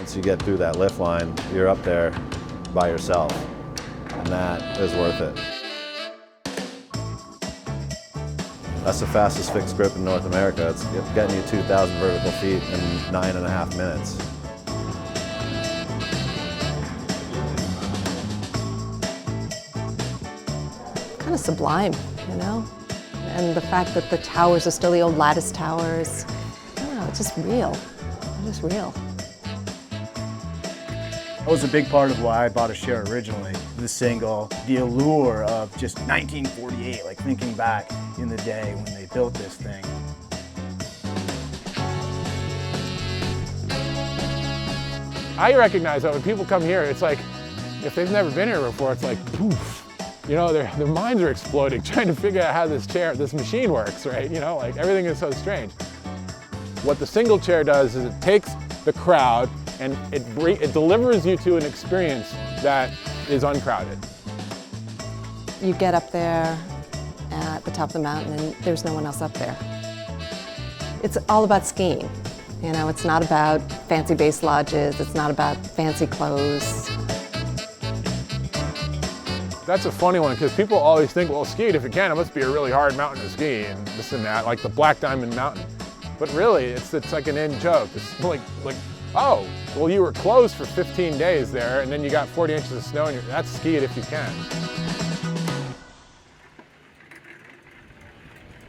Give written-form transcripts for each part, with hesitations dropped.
Once you get through that lift line, you're up there by yourself, and that is worth it. That's the fastest fixed grip in North America. It's getting you 2,000 vertical feet in 9.5 minutes. Kind of sublime, you know? And the fact that the towers are still the old lattice towers, I don't know, it's just real. It's just real. That was a big part of why I bought a share originally. The single, the allure of just 1948, like thinking back in the day when they built this thing. I recognize that when people come here, it's like, if they've never been here before, it's like, poof. You know, their minds are exploding trying to figure out how this machine works, right? You know, like everything is so strange. What the single chair does is it takes the crowd and it delivers you to an experience that is uncrowded. You get up there at the top of the mountain and there's no one else up there. It's all about skiing. You know, it's not about fancy base lodges, it's not about fancy clothes. That's a funny one because people always think, well, ski it if you can, it must be a really hard mountain to ski and this and that, like the Black Diamond Mountain. But really, it's like an in joke. It's like, oh, well, you were closed for 15 days there and then you got 40 inches of snow and that's ski it if you can.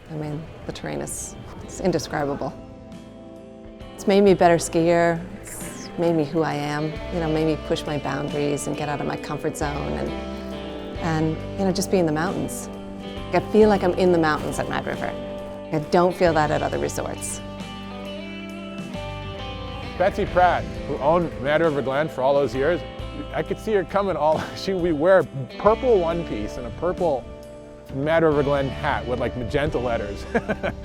I mean, the terrain is indescribable. It's made me a better skier. It's made me who I am. You know, made me push my boundaries and get out of my comfort zone and you know, just be in the mountains. I feel like I'm in the mountains at Mad River. I don't feel that at other resorts. Betsy Pratt, who owned Mad River Glen for all those years, I could see her coming she would wear a purple one piece and a purple Mad River Glen hat with like magenta letters.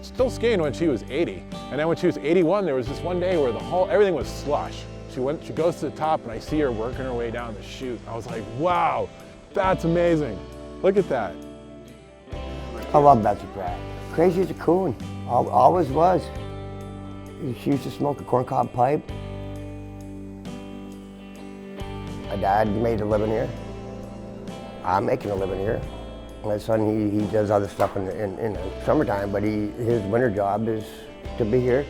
Still skiing when she was 80. And then when she was 81, there was this one day where everything was slush. She goes to the top and I see her working her way down the chute. I was like, wow, that's amazing. Look at that. I love Betsy Pratt. Crazy as a coon, always was. She used to smoke a corncob pipe. My dad made a living here. I'm making a living here. My son, he does other stuff in the summertime, but his winter job is to be here.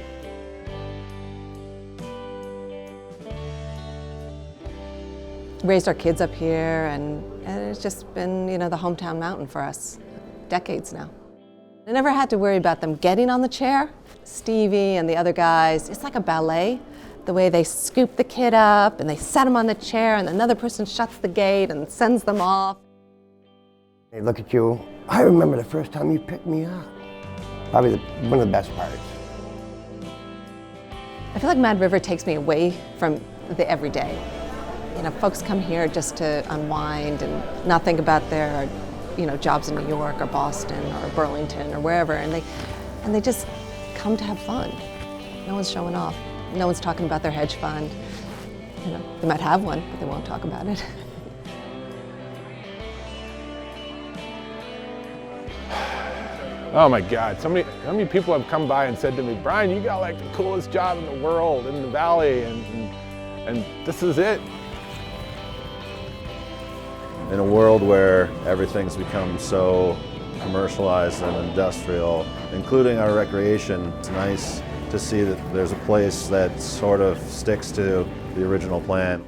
Raised our kids up here and it's just been, you know, the hometown mountain for us, decades now. I never had to worry about them getting on the chair. Stevie and the other guys, it's like a ballet. The way they scoop the kid up and they set him on the chair and another person shuts the gate and sends them off. They look at you, I remember the first time you picked me up. Probably one of the best parts. I feel like Mad River takes me away from the everyday. You know, folks come here just to unwind and not think about their, you know, jobs in New York or Boston or Burlington or wherever, and they just come to have fun. No one's showing off. No one's talking about their hedge fund. You know, they might have one, but they won't talk about it. Oh my God, how many people have come by and said to me, Brian, you got like the coolest job in the world in the valley and this is it. In a world where everything's become so commercialized and industrial, including our recreation, it's nice to see that there's a place that sort of sticks to the original plan.